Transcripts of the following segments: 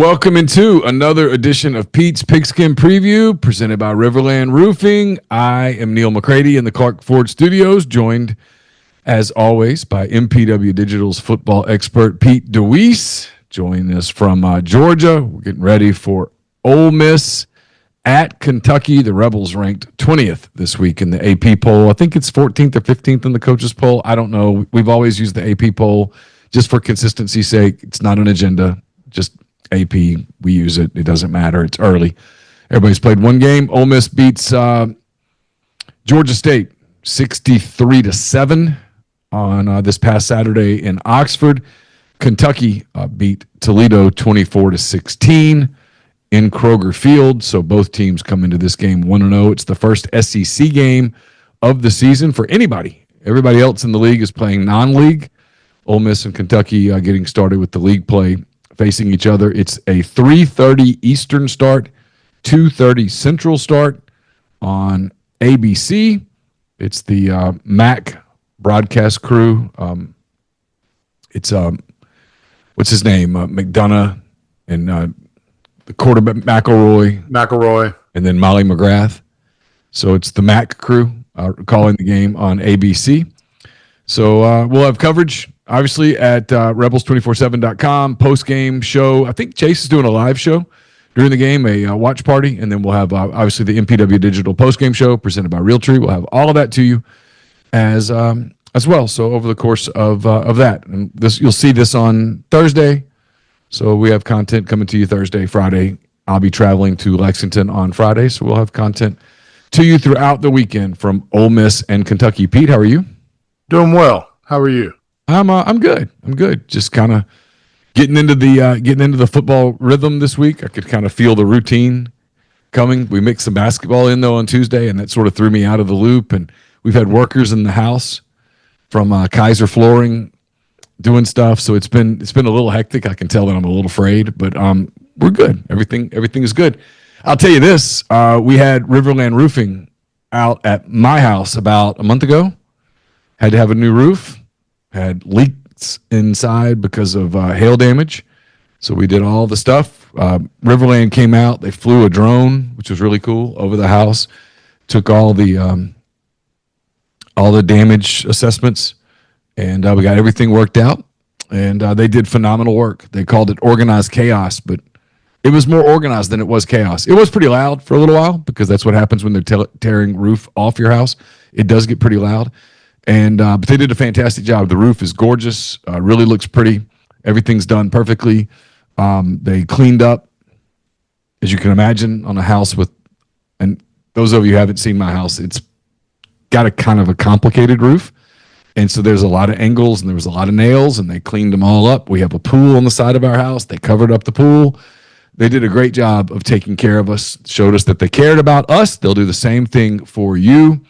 welcome into another edition of Pete's Pigskin Preview presented by RiverLand Roofing. I am Neil McCready in the Clark Ford Studios, joined as always by MPW Digital's football expert Pete DeWeese, joining us from Georgia. We're getting ready for Ole Miss at Kentucky. The Rebels ranked 20th this week in the AP poll. I think it's 14th or 15th in the coaches poll. I don't know. We've always used the AP poll just for consistency's sake. It's not an agenda, just AP, we use it. It doesn't matter. It's early. Everybody's played one game. Ole Miss beats Georgia State 63-7 on this past Saturday in Oxford. Kentucky beat Toledo 24-16 in Kroger Field. So both teams come into this game 1-0. It's the first SEC game of the season for anybody. Everybody else in the league is playing non-league. Ole Miss and Kentucky getting started with the league play, facing each other. It's a 3:30 Eastern start, 2:30 Central start on ABC. It's the MAC broadcast crew. It's what's his name? McDonough and the quarterback McElroy, and then Molly McGrath. So it's the MAC crew calling the game on ABC. So we'll have coverage, obviously, at rebels247.com, post-game show. I think Chase is doing a live show during the game, a watch party, and then we'll have, obviously, the MPW Digital post-game show presented by Realtree. We'll have all of that to you as well. So over the course of that. And this, you'll see this on Thursday. So we have content coming to you Thursday, Friday. I'll be traveling to Lexington on Friday, so we'll have content to you throughout the weekend from Ole Miss and Kentucky. Pete, how are you? Doing well. How are you? I'm good. I'm good. Just kind of getting into the football rhythm this week. I could kind of feel the routine coming. We mixed some basketball in though on Tuesday, and that sort of threw me out of the loop. And we've had workers in the house from Kaiser Flooring doing stuff, so it's been a little hectic. I can tell that I'm a little afraid, but we're good. Everything is good. I'll tell you this: we had RiverLand Roofing out at my house about a month ago. Had to have a new roof, had leaks inside because of hail damage. So we did all the stuff. RiverLand came out. They flew a drone, which was really cool, over the house, took all the damage assessments, and we got everything worked out. And they did phenomenal work. They called it organized chaos, but it was more organized than it was chaos. It was pretty loud for a little while because that's what happens when they're tearing roof off your house. It does get pretty loud. And but they did a fantastic job. The roof is gorgeous, really looks pretty. Everything's done perfectly. They cleaned up, as you can imagine, on a house with, and those of you who haven't seen my house, it's got a kind of a complicated roof. And so there's a lot of angles and there was a lot of nails, and they cleaned them all up. We have a pool on the side of our house. They covered up the pool. They did a great job of taking care of us, showed us that they cared about us. They'll do the same thing for you.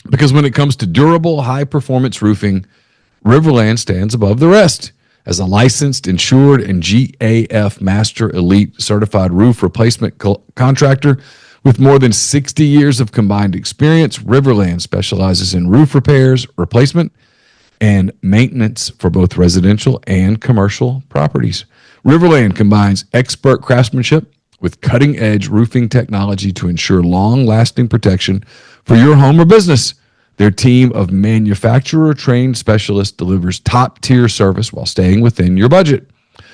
Because when it comes to durable, high-performance roofing, RiverLand stands above the rest. As a licensed, insured, and GAF Master Elite certified roof replacement contractor with more than 60 years of combined experience, RiverLand specializes in roof repairs, replacement, and maintenance for both residential and commercial properties. RiverLand combines expert craftsmanship with cutting-edge roofing technology to ensure long-lasting protection for your home or business. Their team of manufacturer-trained specialists delivers top-tier service while staying within your budget.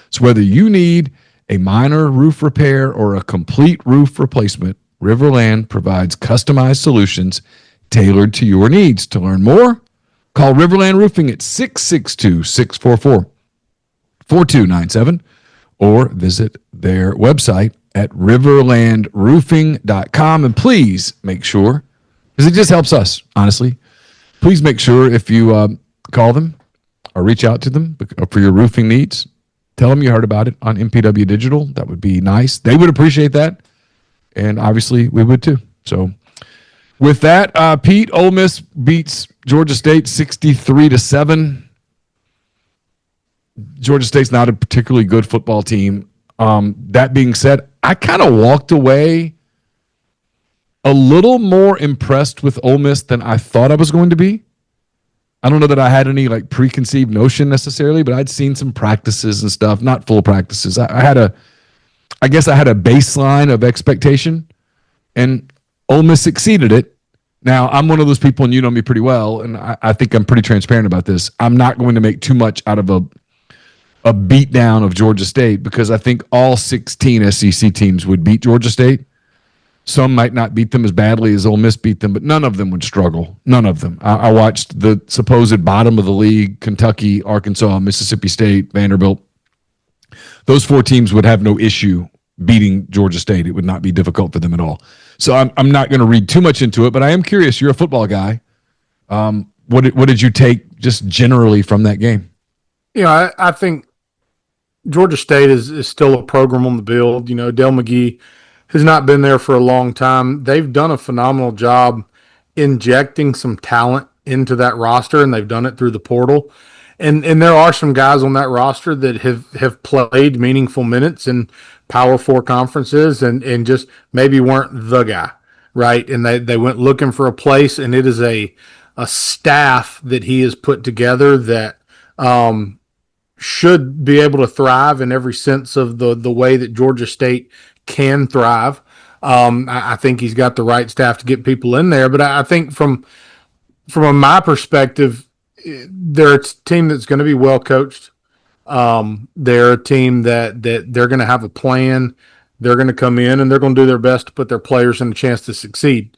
So whether you need a minor roof repair or a complete roof replacement, RiverLand provides customized solutions tailored to your needs. To learn more, call RiverLand Roofing at 662-644-4297 or visit their website at riverlandroofing.com. And please make sure, because it just helps us, honestly, please make sure if you call them or reach out to them for your roofing needs, tell them you heard about it on MPW Digital. That would be nice. They would appreciate that. And obviously we would too. So with that, Pete, Ole Miss beats Georgia State 63-7. Georgia State's not a particularly good football team. That being said, I kind of walked away a little more impressed with Ole Miss than I thought I was going to be. I don't know that I had any preconceived notion necessarily, but I'd seen some practices and stuff, not full practices. I had I guess I had a baseline of expectation, and Ole Miss exceeded it. Now, I'm one of those people, and you know me pretty well, and I think I'm pretty transparent about this. I'm not going to make too much out of a beatdown of Georgia State because I think all 16 SEC teams would beat Georgia State. Some might not beat them as badly as Ole Miss beat them, but none of them would struggle. None of them. I watched the supposed bottom of the league, Kentucky, Arkansas, Mississippi State, Vanderbilt. Those 4 teams would have no issue beating Georgia State. It would not be difficult for them at all. So I'm not going to read too much into it, but I am curious. You're a football guy. What did you take just generally from that game? I think Georgia State is still a program on the build. Dell McGee has not been there for a long time. They've done a phenomenal job injecting some talent into that roster, and they've done it through the portal. And there are some guys on that roster that have played meaningful minutes in Power 4 conferences and just maybe weren't the guy, right? And they went looking for a place, and it is a staff that he has put together that should be able to thrive in every sense of the way that Georgia State can thrive. I think he's got the right staff to get people in there, but I think from my perspective, they're a team that's going to be well coached. They're a team that they're going to have a plan. They're going to come in and they're going to do their best to put their players in a chance to succeed.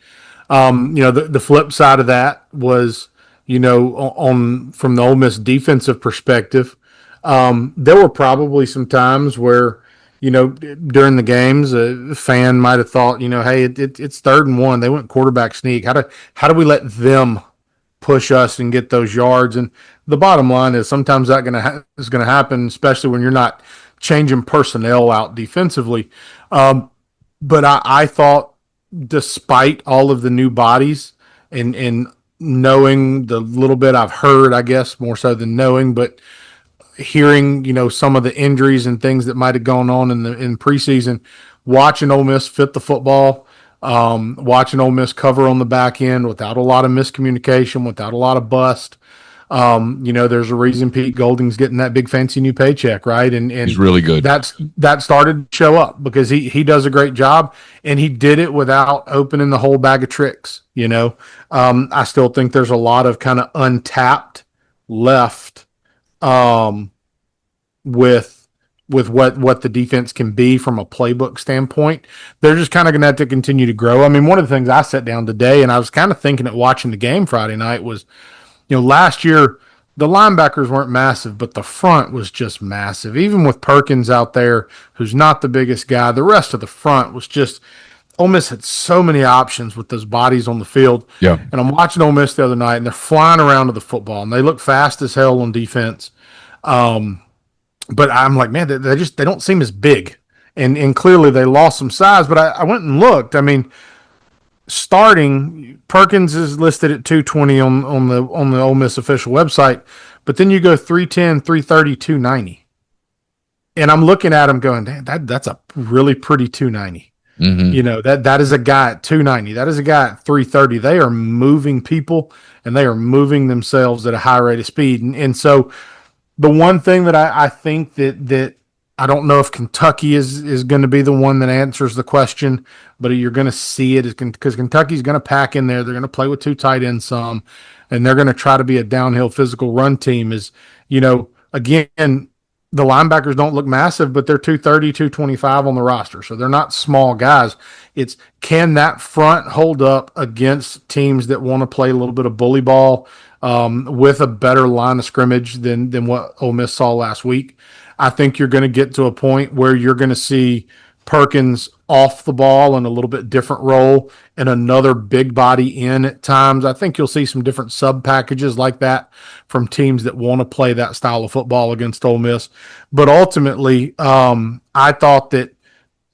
The flip side of that was, from the Ole Miss defensive perspective, there were probably some times where, during the games, a fan might have thought, hey, it's 3rd and 1. They went quarterback sneak. How do we let them push us and get those yards? And the bottom line is sometimes that is going to happen, especially when you're not changing personnel out defensively. But I thought, despite all of the new bodies and knowing the little bit I've heard, I guess more so than knowing, but hearing, some of the injuries and things that might have gone on in preseason, watching Ole Miss fit the football, watching Ole Miss cover on the back end without a lot of miscommunication, without a lot of bust. There's a reason Pete Golding's getting that big fancy new paycheck, right? And he's really good. That started to show up because he does a great job, and he did it without opening the whole bag of tricks. I still think there's a lot of kind of untapped left with what the defense can be from a playbook standpoint. They're just kind of going to have to continue to grow. I mean, one of the things I sat down today, and I was kind of thinking at watching the game Friday night was, last year the linebackers weren't massive, but the front was just massive. Even with Perkins out there, who's not the biggest guy, the rest of the front was just – Ole Miss had so many options with those bodies on the field. Yeah. And I'm watching Ole Miss the other night, and they're flying around to the football, and they look fast as hell on defense. But I'm like, man, they don't seem as big. And clearly they lost some size, but I went and looked. I mean, starting, Perkins is listed at 220 on the Ole Miss official website, but then you go 310, 330, 290. And I'm looking at him going, damn, that's a really pretty 290. Mm-hmm. That is a guy at 290. That is a guy at 330. They are moving people, and they are moving themselves at a high rate of speed. And so the one thing that I think that I don't know if Kentucky is going to be the one that answers the question, but you're going to see it because Kentucky's going to pack in there. They're going to play with 2 tight ends some, and they're going to try to be a downhill physical run team. Again, the linebackers don't look massive, but they're 230, 225 on the roster. So they're not small guys. It's, can that front hold up against teams that want to play a little bit of bully ball with a better line of scrimmage than what Ole Miss saw last week? I think you're going to get to a point where you're going to see Perkins off the ball in a little bit different role and another big body in at times. I think you'll see some different sub packages like that from teams that want to play that style of football against Ole Miss. But ultimately, I thought that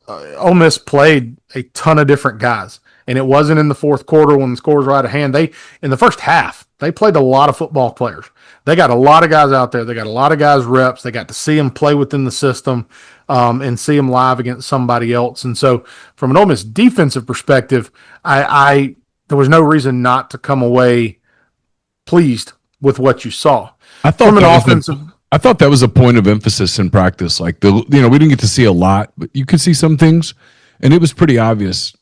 Ole Miss played a ton of different guys, and it wasn't in the fourth quarter when the score was right at hand. In the first half, they played a lot of football players. They got a lot of guys out there. They got a lot of guys reps. They got to see them play within the system and see them live against somebody else. And so from an Ole Miss defensive perspective, there was no reason not to come away pleased with what you saw. I thought I thought that was a point of emphasis in practice. Like we didn't get to see a lot, but you could see some things, and it was pretty obvious.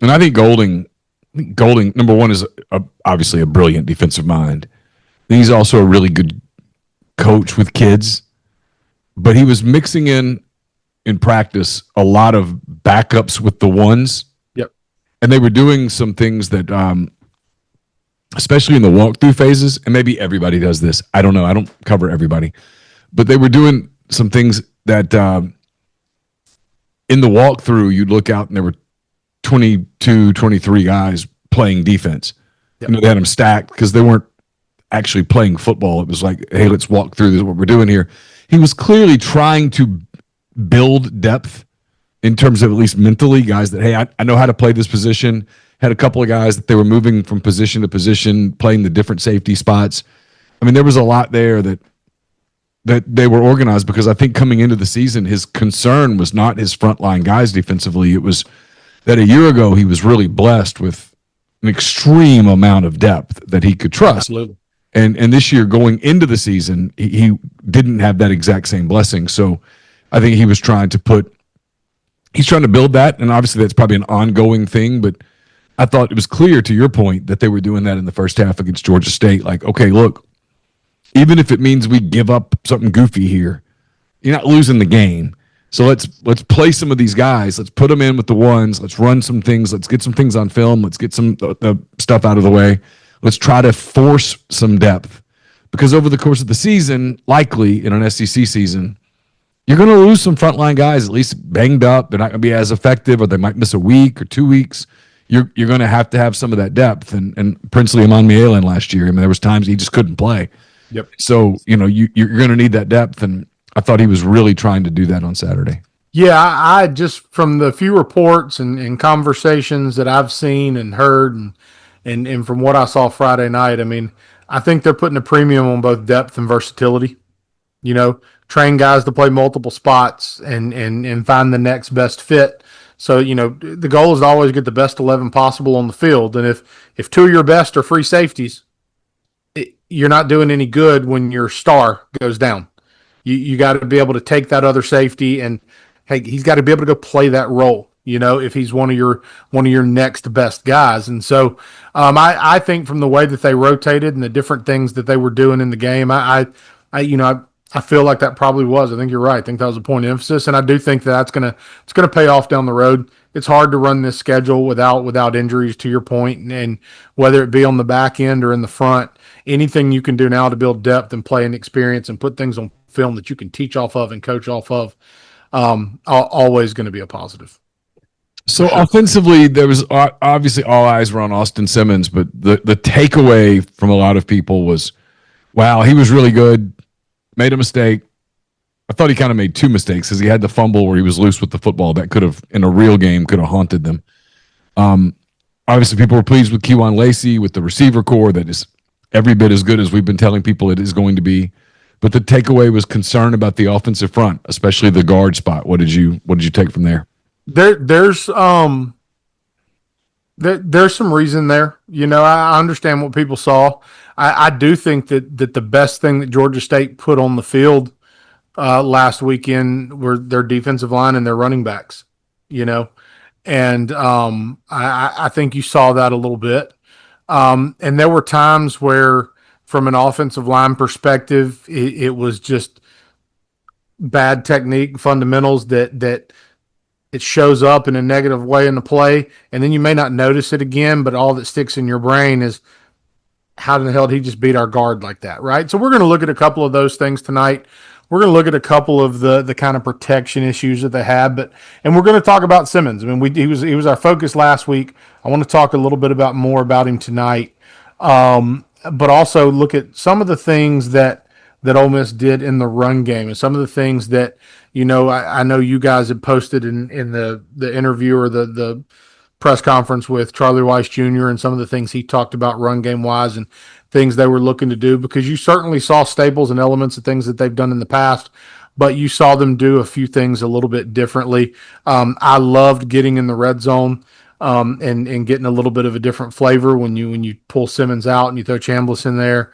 And I think Golding, number one, is obviously a brilliant defensive mind. He's also a really good coach with kids, but he was mixing in practice a lot of backups with the ones. Yep. And they were doing some things that, especially in the walkthrough phases, and maybe everybody does this. I don't know. I don't cover everybody, but they were doing some things that in the walkthrough, you'd look out and there were 22, 23 guys playing defense. Yep. They had them stacked because they weren't actually playing football. It was like, hey, let's walk through. This is what we're doing here. He was clearly trying to build depth in terms of at least mentally guys that, hey, I know how to play this position. Had a couple of guys that they were moving from position to position, playing the different safety spots. I mean, there was a lot there that they were organized, because I think coming into the season, his concern was not his frontline guys defensively. It was that a year ago he was really blessed with an extreme amount of depth that he could trust. Absolutely. And this year going into the season, he didn't have that exact same blessing. So I think he's trying to build that, and obviously that's probably an ongoing thing, but I thought it was clear, to your point, that they were doing that in the first half against Georgia State. Like, okay, look, even if it means we give up something goofy here, you're not losing the game. So let's play some of these guys. Let's put them in with the ones. Let's run some things. Let's get some things on film. Let's get some stuff out of the way. Let's try to force some depth, because over the course of the season, likely in an SEC season, you're going to lose some frontline guys, at least banged up. They're not going to be as effective, or they might miss a week or 2 weeks. You're going to have some of that depth. And Princely Amon-Mielen last year, I mean, there was times he just couldn't play. Yep. So, you're going to need that depth, and I thought he was really trying to do that on Saturday. Yeah, I just, from the few reports and conversations that I've seen and heard and from what I saw Friday night, I mean, I think they're putting a premium on both depth and versatility. Train guys to play multiple spots and find the next best fit. So, the goal is to always get the best 11 possible on the field. And if two of your best are free safeties, you're not doing any good when your star goes down. You got to be able to take that other safety, and hey, he's got to be able to go play that role, if he's one of your next best guys. And so I think from the way that they rotated and the different things that they were doing in the game, I feel like that probably was. I think you're right. I think that was a point of emphasis, and I do think that it's gonna pay off down the road. It's hard to run this schedule without injuries, to your point, and whether it be on the back end or in the front, anything you can do now to build depth and play and experience and put things on film that you can teach off of and coach off of, always going to be a positive. So offensively, there was obviously all eyes were on Austin Simmons, but the takeaway from a lot of people was, wow, he was really good. Made a mistake. I thought he kind of made two mistakes, because he had the fumble where he was loose with the football that could have, in a real game, could have haunted them. Obviously, people were pleased with Kewan Lacey, with the receiver core that is every bit as good as we've been telling people it is going to be. But the takeaway was concern about the offensive front, especially the guard spot. What did you take from there? There's some reason there. I understand what people saw. I do think that the best thing that Georgia State put on the field last weekend were their defensive line and their running backs. And I think you saw that a little bit. And there were times where, from an offensive line perspective, it was just bad technique, fundamentals that it shows up in a negative way in the play, and then you may not notice it again, but all that sticks in your brain is, how in the hell did he just beat our guard like that, right? So we're going to look at a couple of those things tonight. We're going to look at a couple of the kind of protection issues that they had, and we're going to talk about Simmons. I mean, he was our focus last week. I want to talk a little bit more about him tonight, but also look at some of the things that Ole Miss did in the run game, and some of the things that I know you guys had posted in the interview or the press conference with Charlie Weiss Jr. and some of the things he talked about run game wise and things they were looking to do, because you certainly saw staples and elements of things that they've done in the past, but you saw them do a few things a little bit differently. I loved getting in the red zone and getting a little bit of a different flavor when you pull Simmons out and you throw Chambliss in there.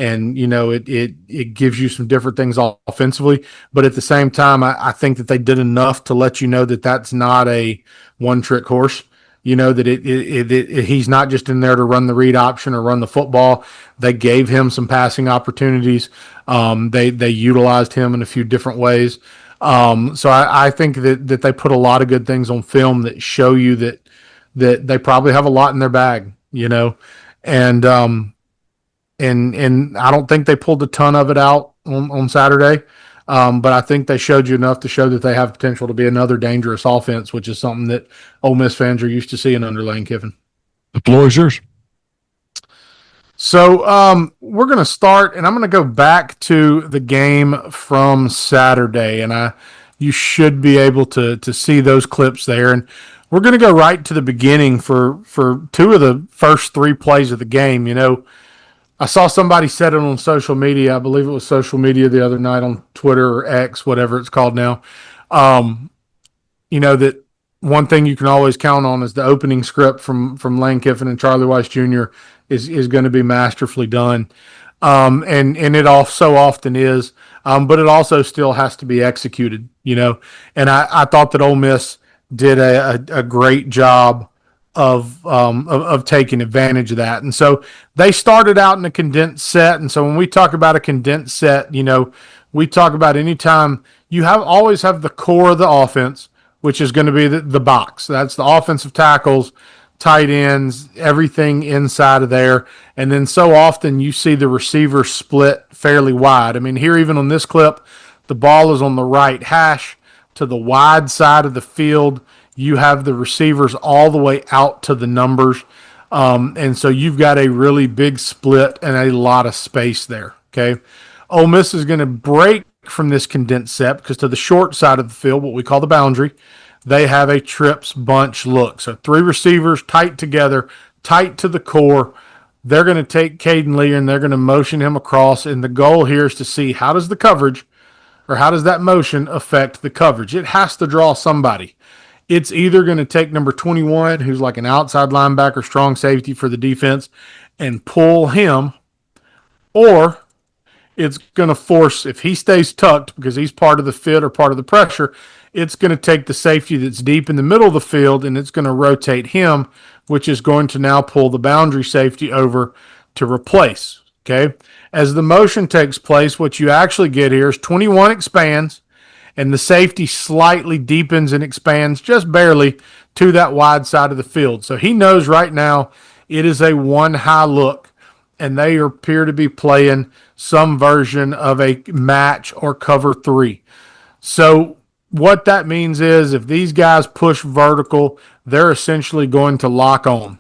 and it gives you some different things offensively. But at the same time, I think that they did enough to let you know that that's not a one trick horse. That he's not just in there to run the read option or run the football. They gave him some passing opportunities. They utilized him in a few different ways. So I think that they put a lot of good things on film that show you that they probably have a lot in their bag, and I don't think they pulled a ton of it out on Saturday. But I think they showed you enough to show that they have potential to be another dangerous offense, which is something that Ole Miss fans are used to seeing under Lane Kiffin. The floor is yours. So we're going to start, and I'm going to go back to the game from Saturday, and you should be able to see those clips there. And we're going to go right to the beginning for two of the first three plays of the game. I saw somebody said it on social media. I believe it was social media the other night on Twitter or X, whatever it's called now. That one thing you can always count on is the opening script from Lane Kiffin and Charlie Weiss Jr. is going to be masterfully done. And it so often is, but it also still has to be executed, and I thought that Ole Miss did a great job of taking advantage of that. And so they started out in a condensed set. And so when we talk about a condensed set, we talk about anytime you always have the core of the offense, which is going to be the box. That's the offensive tackles, tight ends, everything inside of there. And then so often you see the receiver split fairly wide. I mean, here, even on this clip, the ball is on the right hash to the wide side of the field. You have the receivers all the way out to the numbers. And so you've got a really big split and a lot of space there. Okay. Ole Miss is going to break from this condensed set because to the short side of the field, what we call the boundary, they have a trips bunch look. So three receivers tight together, tight to the core. They're going to take Caden Lee and they're going to motion him across. And the goal here is to see how does the coverage or how does that motion affect the coverage? It has to draw somebody. It's either going to take number 21, who's like an outside linebacker, strong safety for the defense, and pull him, or it's going to force, if he stays tucked because he's part of the fit or part of the pressure, it's going to take the safety that's deep in the middle of the field and it's going to rotate him, which is going to now pull the boundary safety over to replace. Okay. As the motion takes place, what you actually get here is 21 expands, and the safety slightly deepens and expands just barely to that wide side of the field. So he knows right now it is a one high look, and they appear to be playing some version of a match or cover three. So what that means is if these guys push vertical, they're essentially going to lock on.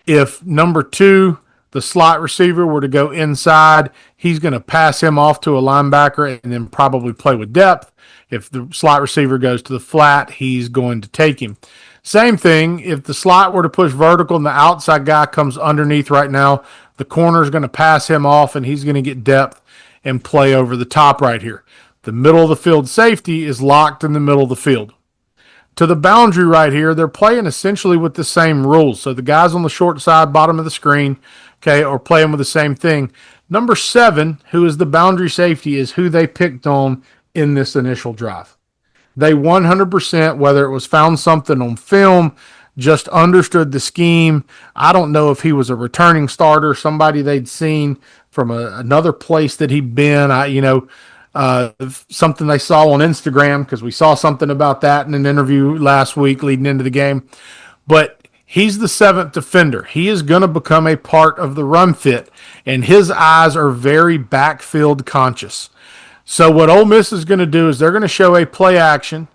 If number 2, the slot receiver, were to go inside, he's going to pass him off to a linebacker and then probably play with depth. If the slot receiver goes to the flat, he's going to take him. Same thing, if the slot were to push vertical and the outside guy comes underneath right now, the corner is going to pass him off and he's going to get depth and play over the top right here. The middle of the field safety is locked in the middle of the field. To the boundary right here, they're playing essentially with the same rules. So the guys on the short side, bottom of the screen, okay, are playing with the same thing. Number 7, who is the boundary safety, is who they picked on in this initial drive. They 100%, whether it was found something on film, just understood the scheme. I don't know if he was a returning starter, somebody they'd seen from another place that he'd been. Something they saw on Instagram, because we saw something about that in an interview last week leading into the game. But he's the 7th defender. He is going to become a part of the run fit, and his eyes are very backfield conscious. So what Ole Miss is going to do is they're going to show a play action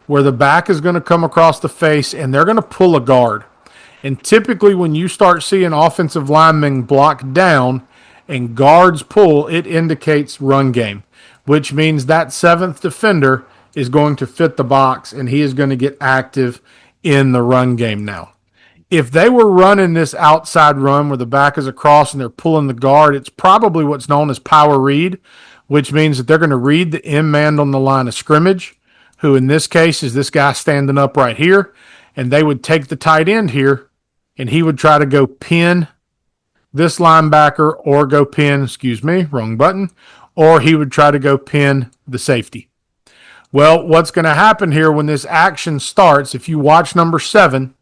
where the back is going to come across the face, and they're going to pull a guard. And typically when you start seeing offensive linemen block down and guards pull, it indicates run game, which means that 7th defender is going to fit the box, and he is going to get active in the run game now. If they were running this outside run where the back is across and they're pulling the guard, it's probably what's known as power read, which means that they're going to read the end man on the line of scrimmage, who in this case is this guy standing up right here, and they would take the tight end here, and he would try to go pin this linebacker or go pin, wrong button, or he would try to go pin the safety. Well, what's going to happen here when this action starts, if you watch number 7,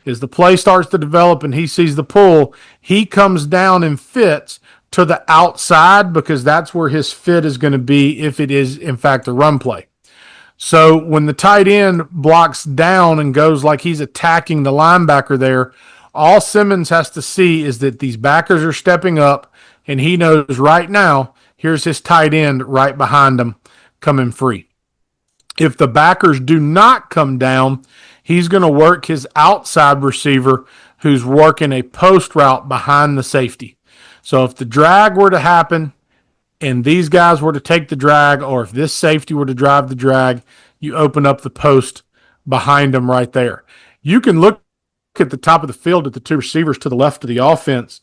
is the play starts to develop and he sees the pull, he comes down and fits to the outside because that's where his fit is going to be if it is, in fact, a run play. So when the tight end blocks down and goes like he's attacking the linebacker there, all Simmons has to see is that these backers are stepping up, and he knows right now, here's his tight end right behind him coming free. If the backers do not come down, he's going to work his outside receiver who's working a post route behind the safety. So if the drag were to happen and these guys were to take the drag, or if this safety were to drive the drag, you open up the post behind them right there. You can look at the top of the field at the two receivers to the left of the offense.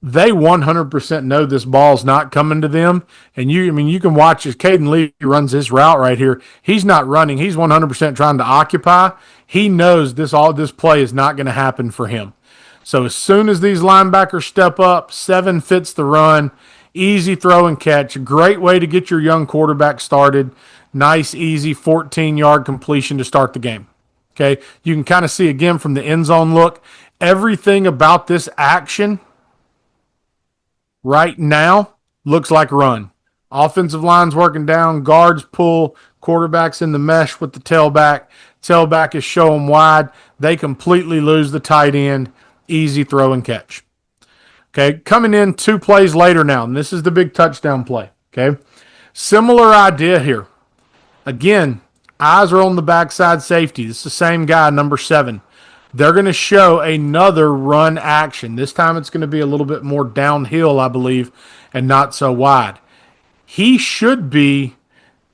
They 100% know this ball's not coming to them. And you can watch as Caden Lee runs his route right here. He's not running. He's 100% trying to occupy. He knows this play is not going to happen for him. So as soon as these linebackers step up, 7 fits the run, easy throw and catch. Great way to get your young quarterback started. Nice, easy 14-yard completion to start the game. Okay, you can kind of see again from the end zone look, everything about this action right now looks like run. Offensive line's working down, guards pull, quarterback's in the mesh with the tailback. Tailback is showing wide. They completely lose the tight end. Easy throw and catch. Okay, coming in 2 plays later now, and this is the big touchdown play. Okay, similar idea here. Again, eyes are on the backside safety. This is the same guy, number 7. They're going to show another run action. This time it's going to be a little bit more downhill, I believe, and not so wide. He should be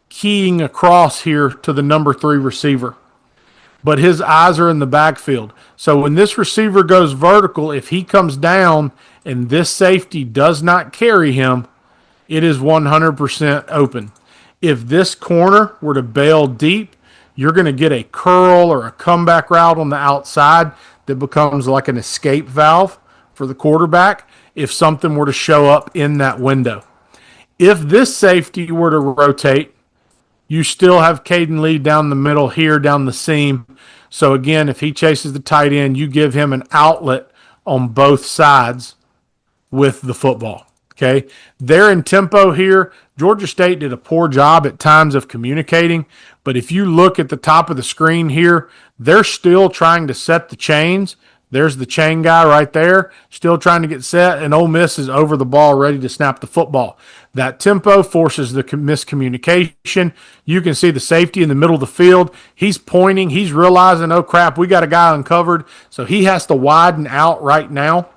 keying across here to the number 3 receiver, but his eyes are in the backfield. So when this receiver goes vertical, if he comes down and this safety does not carry him, it is 100% open. If this corner were to bail deep, you're going to get a curl or a comeback route on the outside that becomes like an escape valve for the quarterback if something were to show up in that window. If this safety were to rotate, you still have Caden Lee down the middle here, down the seam. So again, if he chases the tight end, you give him an outlet on both sides with the football. Okay, they're in tempo here. Georgia State did a poor job at times of communicating, but if you look at the top of the screen here, they're still trying to set the chains. There's the chain guy right there, still trying to get set, and Ole Miss is over the ball, ready to snap the football. That tempo forces the miscommunication. You can see the safety in the middle of the field. He's pointing. He's realizing, oh, crap, we got a guy uncovered, so he has to widen out right now.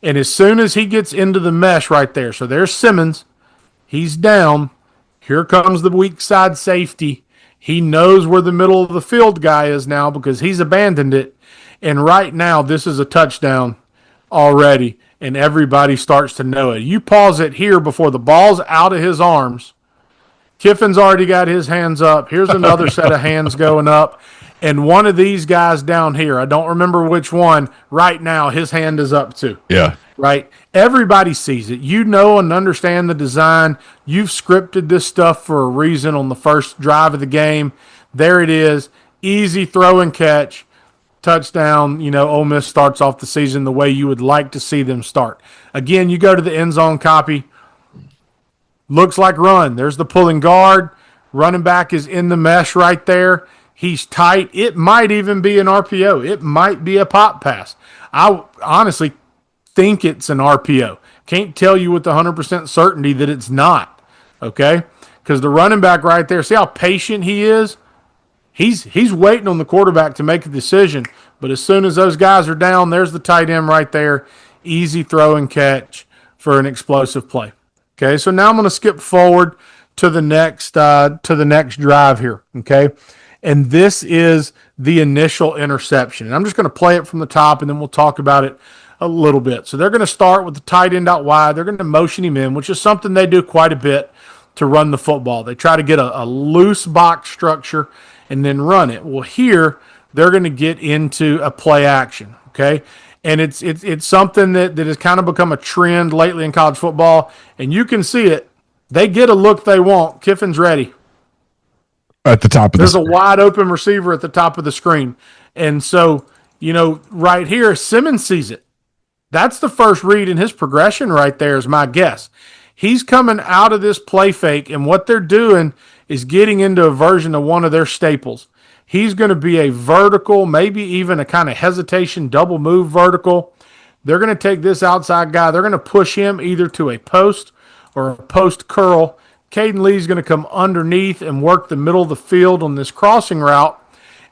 And as soon as he gets into the mesh right there, so there's Simmons. He's down. Here comes the weak side safety. He knows where the middle of the field guy is now because he's abandoned it. And right now, this is a touchdown already, and everybody starts to know it. You pause it here before the ball's out of his arms. Kiffin's already got his hands up. Here's another set of hands going up. And one of these guys down here, I don't remember which one, right now his hand is up too. Yeah. Right? Everybody sees it. You know and understand the design. You've scripted this stuff for a reason on the first drive of the game. There it is. Easy throw and catch. Touchdown. Ole Miss starts off the season the way you would like to see them start. Again, you go to the end zone copy. Looks like run. There's the pulling guard. Running back is in the mesh right there. He's tight. It might even be an RPO. It might be a pop pass. I honestly think it's an RPO. Can't tell you with 100% certainty that it's not, okay? Because the running back right there, see how patient he is? He's waiting on the quarterback to make a decision, but as soon as those guys are down, there's the tight end right there. Easy throw and catch for an explosive play. Okay, so now I'm going to skip forward to the next drive here, okay? And this is the initial interception. And I'm just going to play it from the top, and then we'll talk about it a little bit. So they're going to start with the tight end out wide. They're going to motion him in, which is something they do quite a bit to run the football. They try to get a loose box structure and then run it. Well, here they're going to get into a play action. Okay. And it's something that has kind of become a trend lately in college football. And you can see it. They get a look they want. Kiffin's ready. At the top of There's the a wide open receiver at the top of the screen. And so, right here, Simmons sees it. That's the first read in his progression right there, is my guess. He's coming out of this play fake, and what they're doing is getting into a version of one of their staples. He's going to be a vertical, maybe even a kind of hesitation double move vertical. They're going to take this outside guy. They're going to push him either to a post or a post curl. Caden Lee's going to come underneath and work the middle of the field on this crossing route.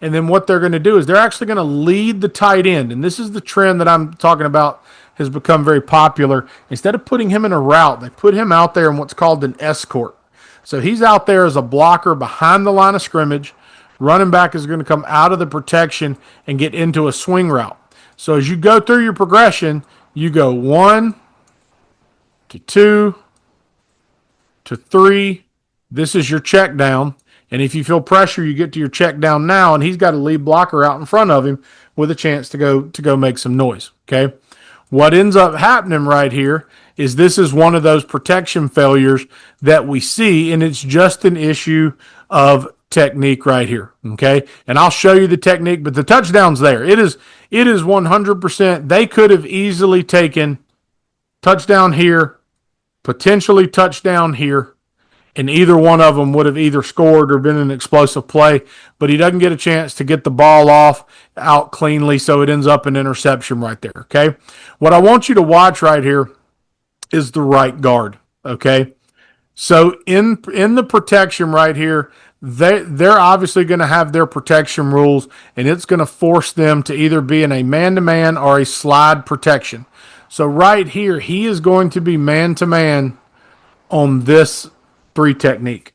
And then what they're going to do is they're actually going to lead the tight end. And this is the trend that I'm talking about has become very popular. Instead of putting him in a route, they put him out there in what's called an escort. So he's out there as a blocker behind the line of scrimmage. Running back is going to come out of the protection and get into a swing route. So as you go through your progression, you go 1 to 2 to 3. This is your check down. And if you feel pressure, you get to your check down now, and he's got a lead blocker out in front of him with a chance to go make some noise. Okay. What ends up happening right here is this is one of those protection failures that we see, and it's just an issue of technique right here. Okay. And I'll show you the technique, but the touchdown's there. It is 100%. They could have easily taken touchdown here, potentially touchdown here, and either one of them would have either scored or been an explosive play, but he doesn't get a chance to get the ball off out cleanly, so it ends up an interception right there, okay? What I want you to watch right here is the right guard, okay? So in the protection right here, they're obviously going to have their protection rules, and it's going to force them to either be in a man-to-man or a slide protection. So right here, he is going to be man-to-man on this 3 technique.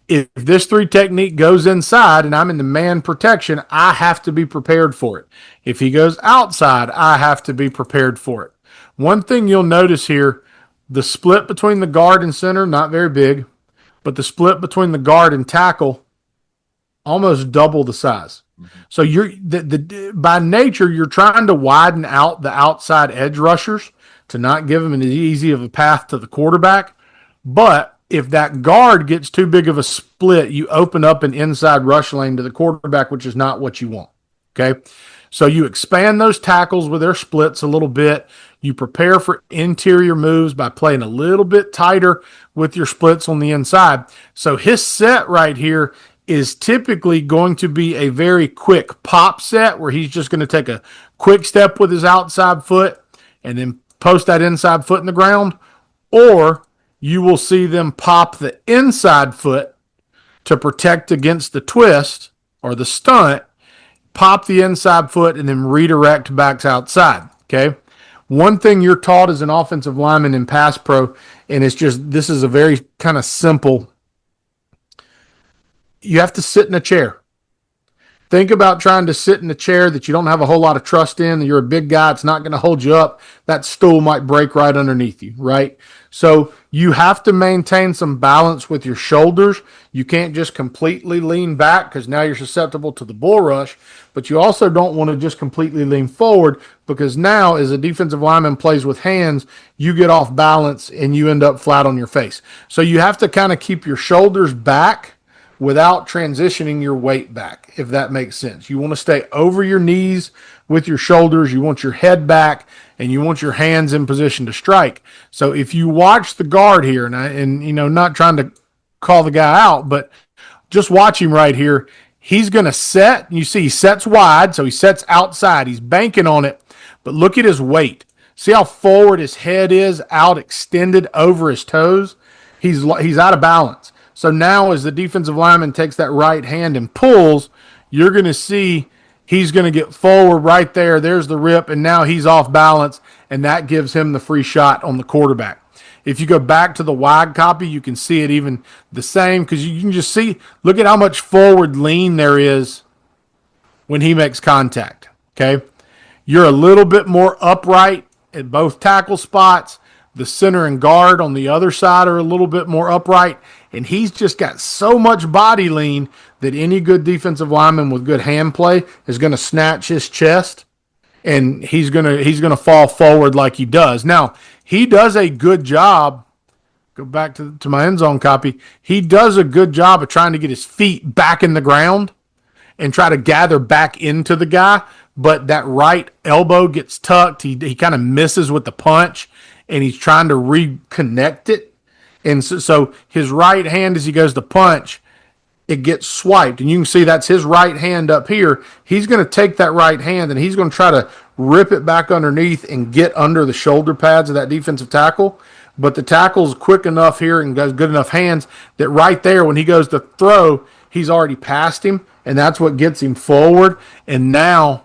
If this 3 technique goes inside and I'm in the man protection, I have to be prepared for it. If he goes outside, I have to be prepared for it. One thing you'll notice here, the split between the guard and center, not very big, but the split between the guard and tackle, almost double the size. So you're by nature, you're trying to widen out the outside edge rushers to not give them as easy of a path to the quarterback. But if that guard gets too big of a split, you open up an inside rush lane to the quarterback, which is not what you want. Okay. So you expand those tackles with their splits a little bit. You prepare for interior moves by playing a little bit tighter with your splits on the inside. So his set right here is typically going to be a very quick pop set where he's just going to take a quick step with his outside foot and then post that inside foot in the ground, or you will see them pop the inside foot to protect against the twist or the stunt, pop the inside foot, and then redirect backs outside, okay? One thing you're taught as an offensive lineman in pass pro, and this is a very kind of simple, you have to sit in a chair. Think about trying to sit in a chair that you don't have a whole lot of trust in. You're a big guy. It's not going to hold you up. That stool might break right underneath you, right? So you have to maintain some balance with your shoulders. You can't just completely lean back because now you're susceptible to the bull rush, but you also don't want to just completely lean forward because now as a defensive lineman plays with hands, you get off balance and you end up flat on your face. So you have to kind of keep your shoulders back without transitioning your weight back, if that makes sense. You want to stay over your knees with your shoulders. You want your head back, and you want your hands in position to strike. So if you watch the guard here, and not trying to call the guy out, but just watch him right here. He's going to set. You see he sets wide, so he sets outside. He's banking on it, but look at his weight. See how forward his head is, out extended over his toes? He's out of balance. So now as the defensive lineman takes that right hand and pulls, you're going to see he's going to get forward right there. There's the rip, and now he's off balance, and that gives him the free shot on the quarterback. If you go back to the wide copy, you can see it even the same because you can just see, look at how much forward lean there is when he makes contact, okay? You're a little bit more upright at both tackle spots. The center and guard on the other side are a little bit more upright, and he's just got so much body lean that any good defensive lineman with good hand play is going to snatch his chest and he's gonna fall forward like he does. Now, he does a good job. Go back to my end zone copy. He does a good job of trying to get his feet back in the ground and try to gather back into the guy, but that right elbow gets tucked. He kind of misses with the punch, and he's trying to reconnect it. And so his right hand, as he goes to punch, it gets swiped. And you can see that's his right hand up here. He's going to take that right hand, and he's going to try to rip it back underneath and get under the shoulder pads of that defensive tackle. But the tackle's quick enough here and has good enough hands that right there, when he goes to throw, he's already past him, and that's what gets him forward. And now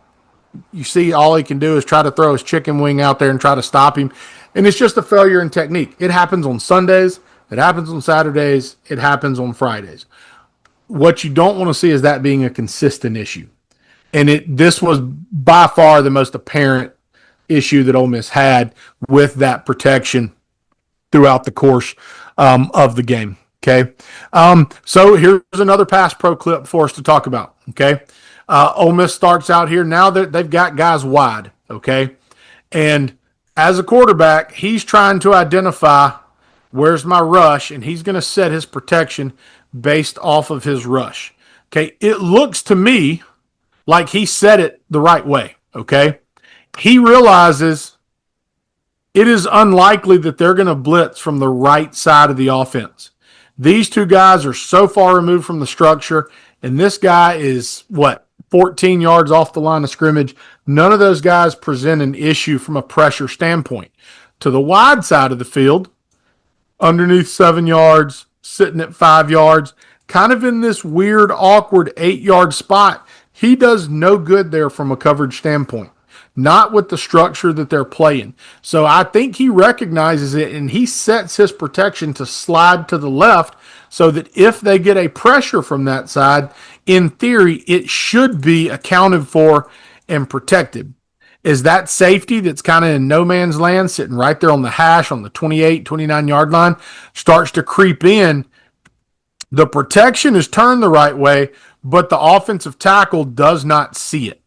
you see all he can do is try to throw his chicken wing out there and try to stop him. And it's just a failure in technique. It happens on Sundays. It happens on Saturdays. It happens on Fridays. What you don't want to see is that being a consistent issue. And this was by far the most apparent issue that Ole Miss had with that protection throughout the course of the game. Okay. So here's another pass pro clip for us to talk about. Okay. Ole Miss starts out here. Now that they've got guys wide. Okay. And as a quarterback, he's trying to identify where's my rush, and he's going to set his protection based off of his rush. Okay. It looks to me like he set it the right way. Okay. He realizes it is unlikely that they're going to blitz from the right side of the offense. These two guys are so far removed from the structure, and this guy is, 14 yards off the line of scrimmage. None of those guys present an issue from a pressure standpoint. To the wide side of the field, underneath 7 yards, sitting at 5 yards, kind of in this weird, awkward 8-yard spot, he does no good there from a coverage standpoint. Not with the structure that they're playing. So I think he recognizes it, and he sets his protection to slide to the left so that if they get a pressure from that side, in theory, it should be accounted for and protected. Is that safety that's kind of in no man's land, sitting right there on the hash on the 28, 29-yard line, starts to creep in. The protection is turned the right way, but the offensive tackle does not see it.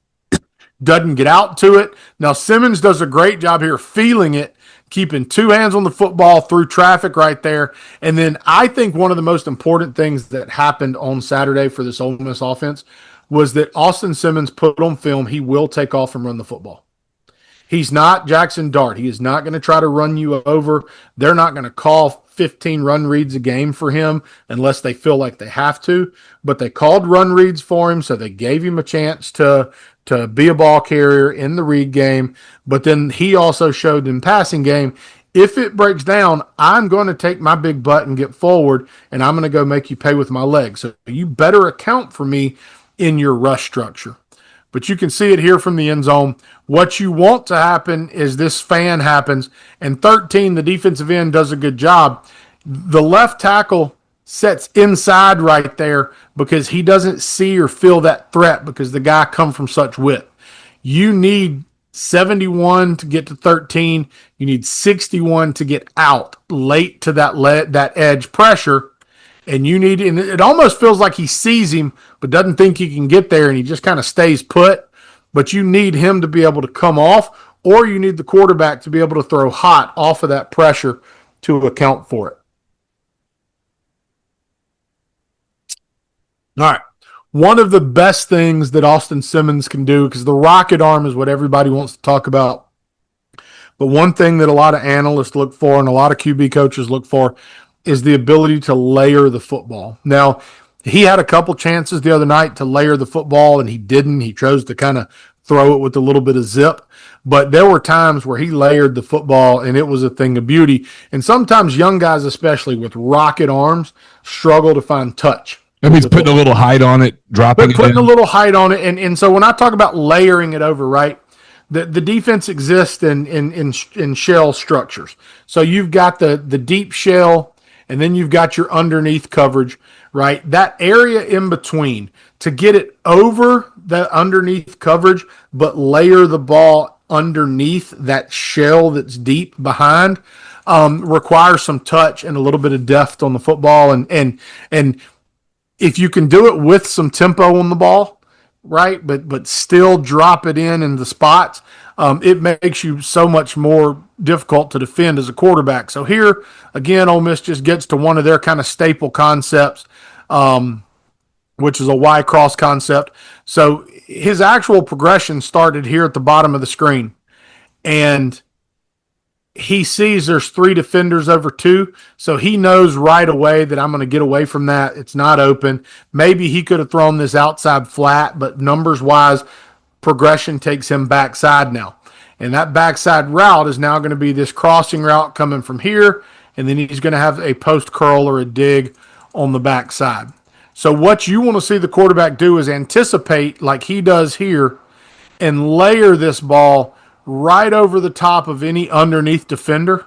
Doesn't get out to it. Now, Simmons does a great job here feeling it, keeping two hands on the football through traffic right there. And then I think one of the most important things that happened on Saturday for this Ole Miss offense was that Austin Simmons put on film he will take off and run the football. He's not Jackson Dart. He is not going to try to run you over. They're not going to call 15 run reads a game for him unless they feel like they have to. But they called run reads for him, so they gave him a chance to be a ball carrier in the read game. But then he also showed in passing game, if it breaks down, I'm going to take my big butt and get forward, and I'm going to go make you pay with my legs. So you better account for me in your rush structure. But you can see it here from the end zone. What you want to happen is this fan happens, and 13, the defensive end, does a good job. The left tackle sets inside right there because he doesn't see or feel that threat because the guy come from such width. You need 71 to get to 13. You need 61 to get out late to that edge pressure. And it almost feels like he sees him, but doesn't think he can get there, and he just kind of stays put. But you need him to be able to come off, or you need the quarterback to be able to throw hot off of that pressure to account for it. All right. One of the best things that Austin Simmons can do, because the rocket arm is what everybody wants to talk about, but one thing that a lot of analysts look for and a lot of QB coaches look for is the ability to layer the football. Now, he had a couple chances the other night to layer the football, and he didn't. He chose to kind of throw it with a little bit of zip. But there were times where he layered the football, and it was a thing of beauty. And sometimes young guys, especially with rocket arms, struggle to find touch. That means putting a little height on it, dropping it in. Putting a little height on it. And so when I talk about layering it over, right, the defense exists in shell structures. So you've got the deep shell, and then you've got your underneath coverage, right? That area in between, to get it over that underneath coverage, but layer the ball underneath that shell that's deep behind, requires some touch and a little bit of depth on the football. And if you can do it with some tempo on the ball, right, but still drop it in the spots, it makes you so much more difficult to defend as a quarterback. So here, again, Ole Miss just gets to one of their kind of staple concepts, which is a Y cross concept. So his actual progression started here at the bottom of the screen. And he sees there's 3 defenders over 2, so he knows right away that I'm going to get away from that. It's not open. Maybe he could have thrown this outside flat, but numbers-wise, progression takes him backside now. And that backside route is now going to be this crossing route coming from here, and then he's going to have a post curl or a dig on the backside. So what you want to see the quarterback do is anticipate, like he does here, and layer this ball right over the top of any underneath defender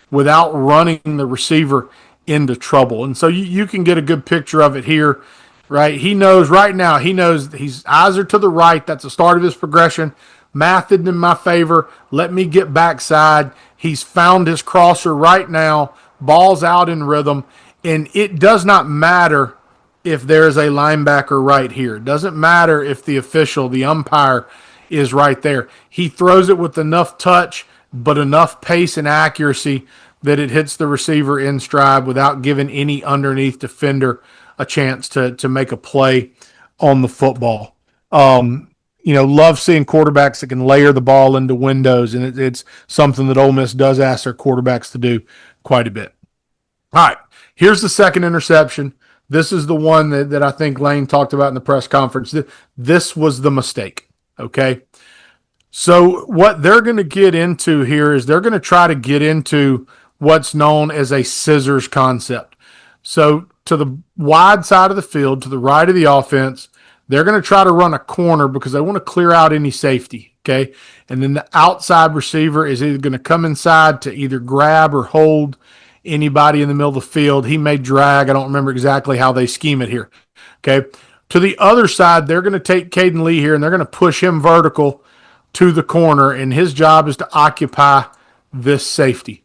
without running the receiver into trouble. And so you can get a good picture of it here, right? He knows right now, his eyes are to the right. That's the start of his progression. Math isn't in my favor. Let me get backside. He's found his crosser right now. Ball's out in rhythm. And it does not matter if there's a linebacker right here. It doesn't matter if the official, the umpire, is right there. He throws it with enough touch, but enough pace and accuracy that it hits the receiver in stride without giving any underneath defender a chance to make a play on the football. Love seeing quarterbacks that can layer the ball into windows, and it's something that Ole Miss does ask their quarterbacks to do quite a bit. All right, here's the second interception. This is the one that I think Lane talked about in the press conference. This was the mistake. Okay. So what they're going to get into here is they're going to try to get into what's known as a scissors concept. So to the wide side of the field, to the right of the offense, they're going to try to run a corner because they want to clear out any safety. Okay. And then the outside receiver is either going to come inside to either grab or hold anybody in the middle of the field. He may drag. I don't remember exactly how they scheme it here. Okay. To the other side, they're going to take Caden Lee here, and they're going to push him vertical to the corner, and his job is to occupy this safety.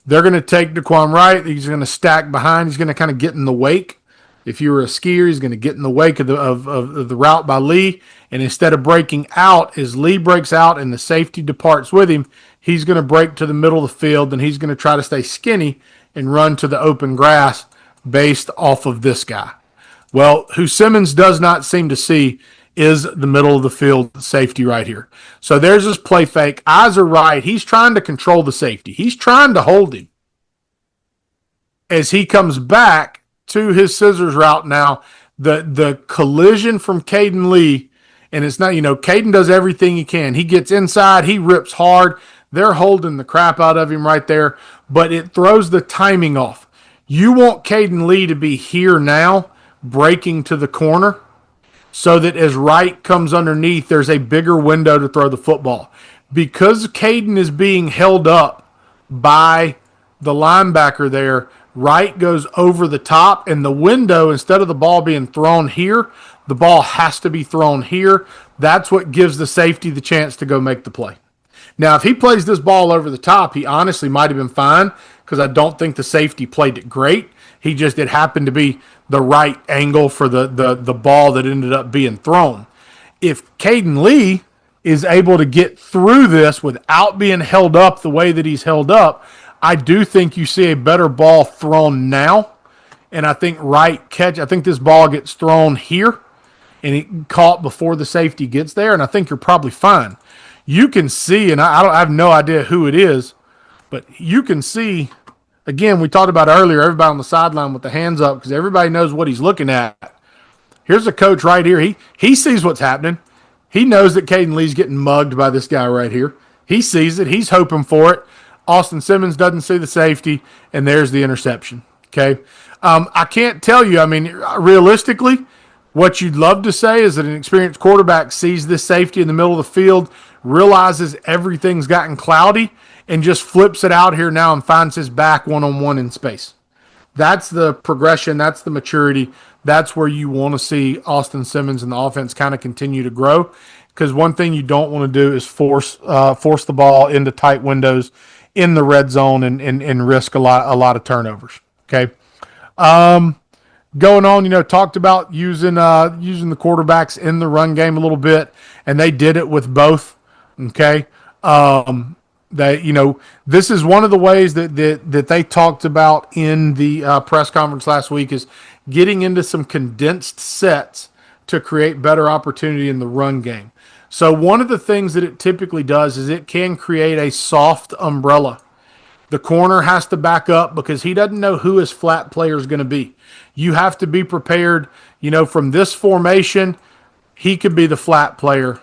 They're going to take Daquan Wright. He's going to stack behind. He's going to kind of get in the wake. If you were a skier, he's going to get in the wake of the route by Lee, and instead of breaking out, as Lee breaks out and the safety departs with him, he's going to break to the middle of the field, and he's going to try to stay skinny and run to the open grass based off of this guy. Well, who Simmons does not seem to see is the middle of the field safety right here. So there's this play fake. Eyes are right. He's trying to control the safety. He's trying to hold him. As he comes back to his scissors route now, the collision from Caden Lee, and it's not, Caden does everything he can. He gets inside. He rips hard. They're holding the crap out of him right there, but it throws the timing off. You want Caden Lee to be here now, breaking to the corner, so that as Wright comes underneath, there's a bigger window to throw the football. Because Caden is being held up by the linebacker there, Wright goes over the top, and the window, instead of the ball being thrown here, the ball has to be thrown here. That's what gives the safety the chance to go make the play. Now, if he plays this ball over the top, he honestly might have been fine because I don't think the safety played it great. It happened to be the right angle for the ball that ended up being thrown. If Caden Lee is able to get through this without being held up the way that he's held up, I do think you see a better ball thrown now. And I think I think this ball gets thrown here and it caught before the safety gets there. And I think you're probably fine. You can see, and I have no idea who it is, but you can see. Again, we talked about earlier, everybody on the sideline with the hands up because everybody knows what he's looking at. Here's a coach right here. He sees what's happening. He knows that Caden Lee's getting mugged by this guy right here. He sees it. He's hoping for it. Austin Simmons doesn't see the safety, and there's the interception. Okay. I can't tell you. I mean, realistically, what you'd love to say is that an experienced quarterback sees this safety in the middle of the field, realizes everything's gotten cloudy, and just flips it out here now and finds his back one-on-one in space. That's the progression. That's the maturity. That's where you want to see Austin Simmons and the offense kind of continue to grow. Because one thing you don't want to do is force the ball into tight windows in the red zone and risk a lot of turnovers. Okay. Going on, talked about using the quarterbacks in the run game a little bit, and they did it with both Okay. That, this is one of the ways that they talked about in the press conference last week, is getting into some condensed sets to create better opportunity in the run game. So one of the things that it typically does is it can create a soft umbrella. The corner has to back up because he doesn't know who his flat player is going to be. You have to be prepared, from this formation. He could be the flat player.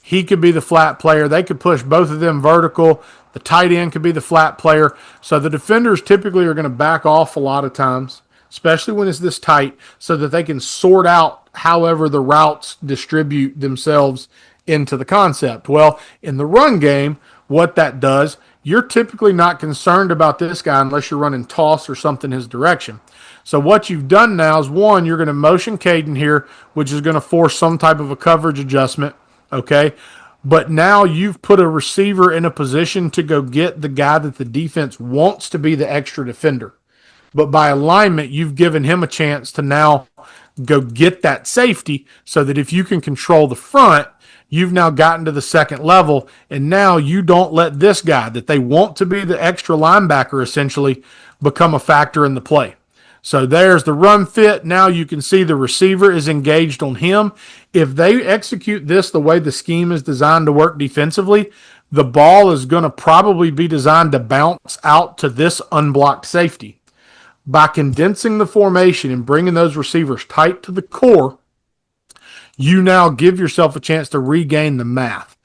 He could be the flat player. They could push both of them vertical. The tight end could be the flat player. So the defenders typically are going to back off a lot of times, especially when it's this tight, so that they can sort out however the routes distribute themselves into the concept. Well, in the run game, what that does, you're typically not concerned about this guy unless you're running toss or something his direction. So what you've done now is, one, you're going to motion Caden here, which is going to force some type of a coverage adjustment. Okay. But now you've put a receiver in a position to go get the guy that the defense wants to be the extra defender. But by alignment, you've given him a chance to now go get that safety, so that if you can control the front, you've now gotten to the second level. And now you don't let this guy that they want to be the extra linebacker essentially become a factor in the play. So there's the run fit. Now you can see the receiver is engaged on him. If they execute this the way the scheme is designed to work defensively, the ball is going to probably be designed to bounce out to this unblocked safety. By condensing the formation and bringing those receivers tight to the core, you now give yourself a chance to regain the math.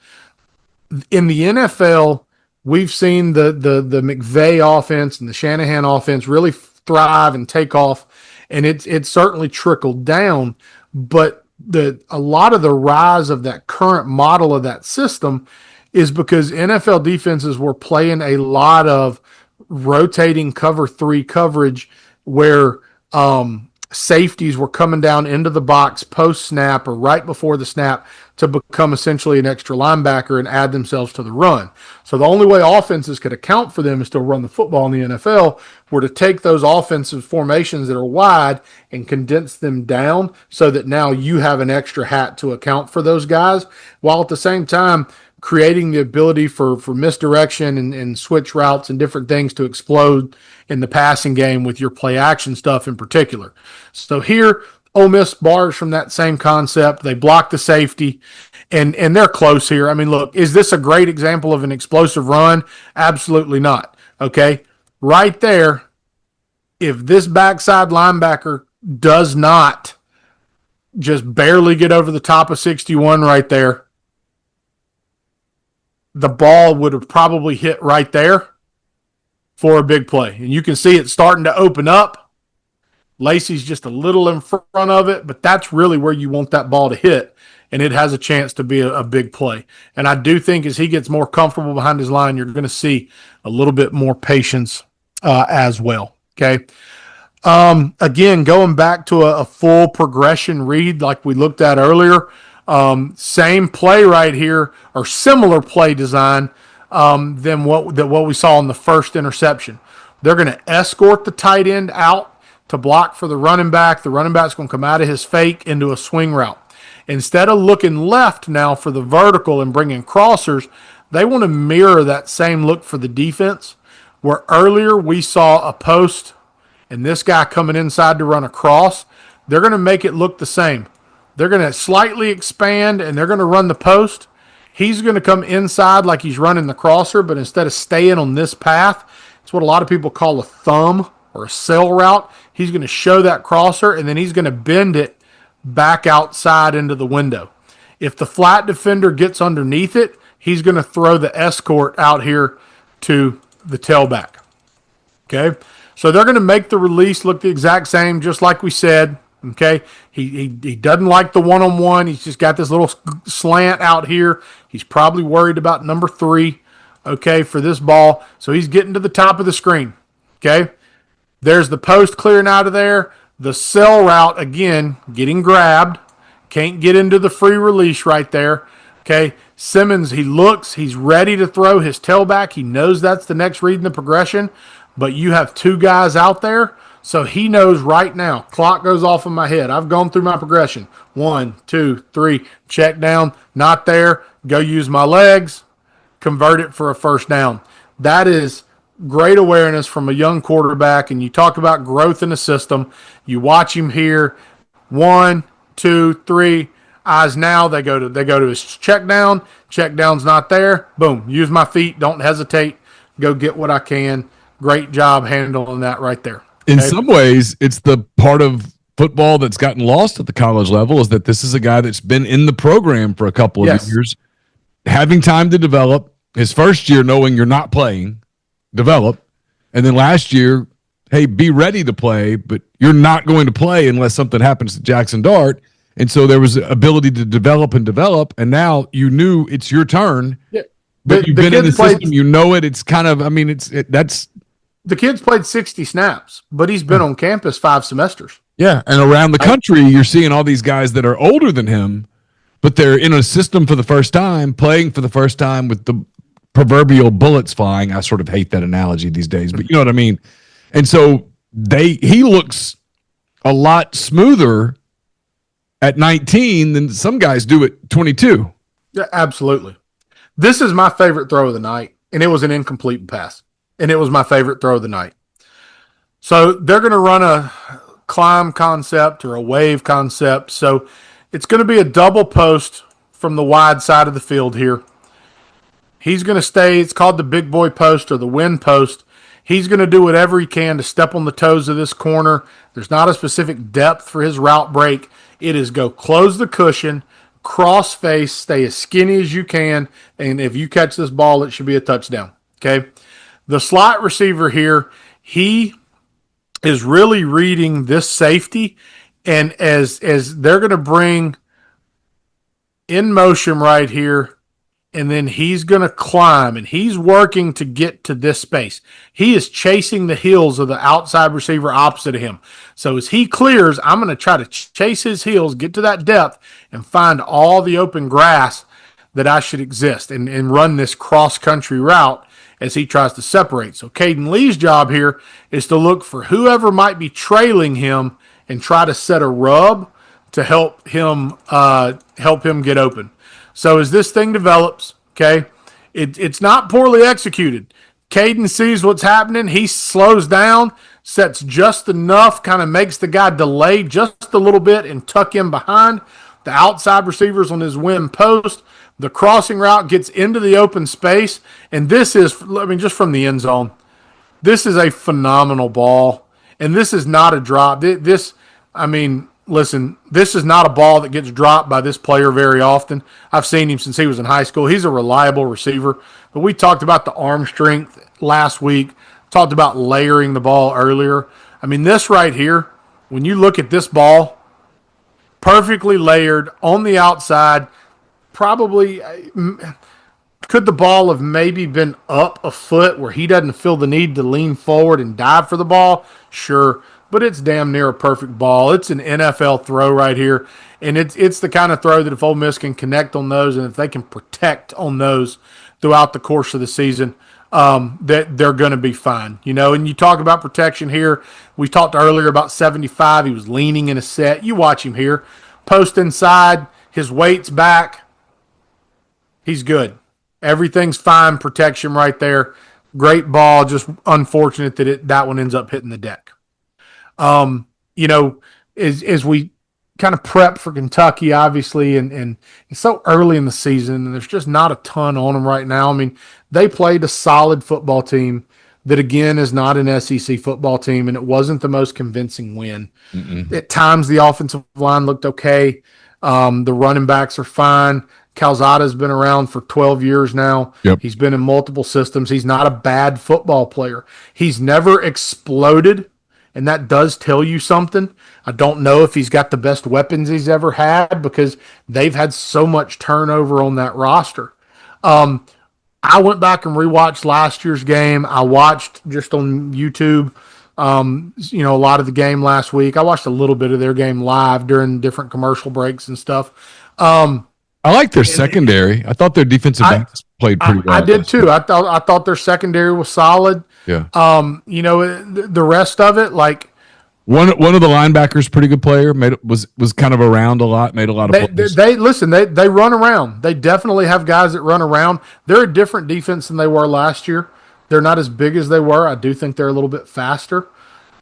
In the NFL, we've seen the McVay offense and the Shanahan offense really thrive and take off, and it's certainly trickled down. But a lot of the rise of that current model of that system is because NFL defenses were playing a lot of rotating cover 3 coverage, where safeties were coming down into the box post snap or right before the snap to become essentially an extra linebacker and add themselves to the run. So the only way offenses could account for them is to run the football in the NFL, were to take those offensive formations that are wide and condense them down, so that now you have an extra hat to account for those guys, while at the same time creating the ability for misdirection and switch routes and different things to explode in the passing game with your play action stuff in particular. So here, Ole Miss borrows from that same concept. They block the safety, and they're close here. I mean, look, is this a great example of an explosive run? Absolutely not. Okay, right there, if this backside linebacker does not just barely get over the top of 61 right there, the ball would have probably hit right there for a big play. And you can see it starting to open up. Lacey's just a little in front of it, but that's really where you want that ball to hit, and it has a chance to be a big play. And I do think as he gets more comfortable behind his line, you're going to see a little bit more patience as well. Okay. Again, going back to a full progression read like we looked at earlier, same play right here, or similar play design than what we saw in the first interception. They're going to escort the tight end out to block for the running back. The running back's going to come out of his fake into a swing route. Instead of looking left now for the vertical and bringing crossers, they want to mirror that same look for the defense, where earlier we saw a post and this guy coming inside to run a cross. They're going to make it look the same. They're going to slightly expand, and they're going to run the post. He's going to come inside like he's running the crosser, but instead of staying on this path, it's what a lot of people call a thumb or a sail route. He's going to show that crosser, and then he's going to bend it back outside into the window. If the flat defender gets underneath it, he's going to throw the escort out here to the tailback. Okay, so they're going to make the release look the exact same, just like we said. Okay, he doesn't like the one-on-one. He's just got this little slant out here. He's probably worried about number 3, okay, for this ball. So he's getting to the top of the screen. Okay, there's the post clearing out of there. The sail route, again, getting grabbed. Can't get into the free release right there. Okay, Simmons, he looks. He's ready to throw his tailback. He knows that's the next read in the progression. But you have 2 guys out there. So he knows right now, clock goes off in my head. I've gone through my progression. 1, 2, 3, check down, not there, go use my legs, convert it for a first down. That is great awareness from a young quarterback. And you talk about growth in the system. You watch him here. 1, 2, 3. Eyes now. They go to his check down. Check down's not there. Boom. Use my feet. Don't hesitate. Go get what I can. Great job handling that right there. In some ways, it's the part of football that's gotten lost at the college level is that this is a guy that's been in the program for a couple of years, having time to develop. His first year knowing you're not playing, develop. And then last year, hey, be ready to play, but you're not going to play unless something happens to Jackson Dart. And so there was ability to develop. And now you knew it's your turn. Yeah. But you've been in the system, you know it. It's kind of, that's. The kid's played 60 snaps, but he's been on campus 5 semesters. Yeah, and around the country, you're seeing all these guys that are older than him, but they're in a system for the first time, playing for the first time with the proverbial bullets flying. I sort of hate that analogy these days, but you know what I mean? And so he looks a lot smoother at 19 than some guys do at 22. Yeah, absolutely. This is my favorite throw of the night, and it was an incomplete pass. And it was my favorite throw of the night. So they're going to run a climb concept or a wave concept. So it's going to be a double post from the wide side of the field here. He's going to stay. It's called the big boy post or the wind post. He's going to do whatever he can to step on the toes of this corner. There's not a specific depth for his route break. It is go close the cushion, cross face, stay as skinny as you can. And if you catch this ball, it should be a touchdown. Okay. The slot receiver here, he is really reading this safety, and as they're going to bring in motion right here, and then he's going to climb, and he's working to get to this space. He is chasing the heels of the outside receiver opposite of him. So as he clears, I'm going to try to chase his heels, get to that depth, and find all the open grass that I should exist and run this cross-country route as he tries to separate. So Caden Lee's job here is to look for whoever might be trailing him and try to set a rub to help him get open. So as this thing develops, okay, it's not poorly executed. Caden sees what's happening. He slows down, sets just enough, kind of makes the guy delay just a little bit and tuck in behind. The outside receivers on his wing post. The crossing route gets into the open space, and this is, just from the end zone, this is a phenomenal ball, and this is not a drop. This is not a ball that gets dropped by this player very often. I've seen him since he was in high school. He's a reliable receiver, but we talked about the arm strength last week, talked about layering the ball earlier. This right here, when you look at this ball, perfectly layered on the outside. Probably could the ball have maybe been up a foot where he doesn't feel the need to lean forward and dive for the ball? Sure, but it's damn near a perfect ball. It's an NFL throw right here, and it's the kind of throw that if Ole Miss can connect on those and if they can protect on those throughout the course of the season, that they're going to be fine. And you talk about protection here. We talked earlier about 75. He was leaning in a set. You watch him here. Post inside, his weight's back. He's good. Everything's fine. Protection right there. Great ball. Just unfortunate that that one ends up hitting the deck. As we kind of prep for Kentucky, obviously, and it's so early in the season, and there's just not a ton on them right now. They played a solid football team that, again, is not an SEC football team, and it wasn't the most convincing win. At times, the offensive line looked okay. The running backs are fine. Calzada's been around for 12 years now. Yep. He's been in multiple systems. He's not a bad football player. He's never exploded, and that does tell you something. I don't know if he's got the best weapons he's ever had because they've had so much turnover on that roster. I went back and rewatched last year's game. I watched just on YouTube, a lot of the game last week. I watched a little bit of their game live during different commercial breaks and stuff. I like their secondary. I thought their defensive backs played pretty well. I did too. I thought their secondary was solid. Yeah. The rest of it, like One of the linebackers, pretty good player, was kind of around a lot, made a lot of plays. They run around. They definitely have guys that run around. They're a different defense than they were last year. They're not as big as they were. I do think they're a little bit faster.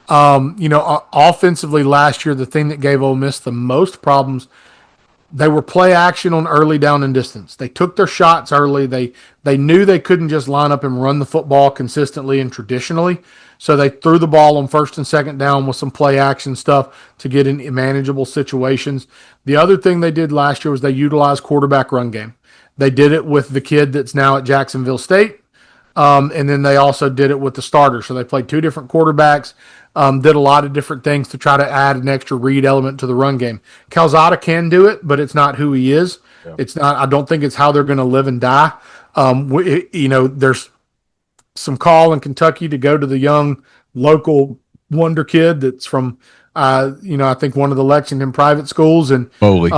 Offensively last year, the thing that gave Ole Miss the most problems, they were play action on early down and distance. They took their shots early. They knew they couldn't just line up and run the football consistently and traditionally. So they threw the ball on first and second down with some play action stuff to get in manageable situations. The other thing they did last year was they utilized quarterback run game. They did it with the kid that's now at Jacksonville State. And then they also did it with the starter. So they played two different quarterbacks, did a lot of different things to try to add an extra read element to the run game. Calzada can do it, but it's not who he is. Yeah. It's not. I don't think it's how they're going to live and die. There's some call in Kentucky to go to the young local wonder kid that's from, I think one of the Lexington private schools. And Foley.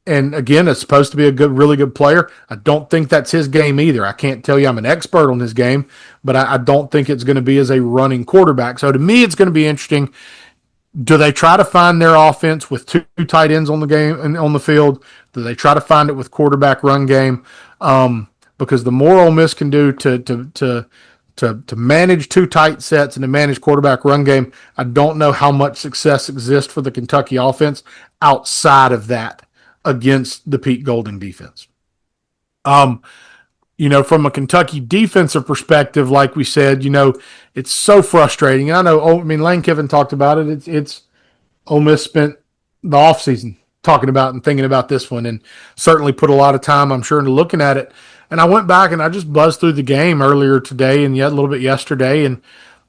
And again, it's supposed to be a really good player. I don't think that's his game either. I can't tell you I'm an expert on his game, but I don't think it's going to be as a running quarterback. So to me, it's going to be interesting. Do they try to find their offense with two tight ends on the game and on the field? Do they try to find it with quarterback run game? Because the more Ole Miss can do to manage two tight sets and to manage quarterback run game, I don't know how much success exists for the Kentucky offense outside of that against the Pete Golding defense. From a Kentucky defensive perspective, like we said, it's so frustrating. And I know, Lane Kiffin talked about it. It's Ole Miss spent the offseason talking about and thinking about this one, and certainly put a lot of time, I'm sure, into looking at it. And I went back and I just buzzed through the game earlier today and yet a little bit yesterday, and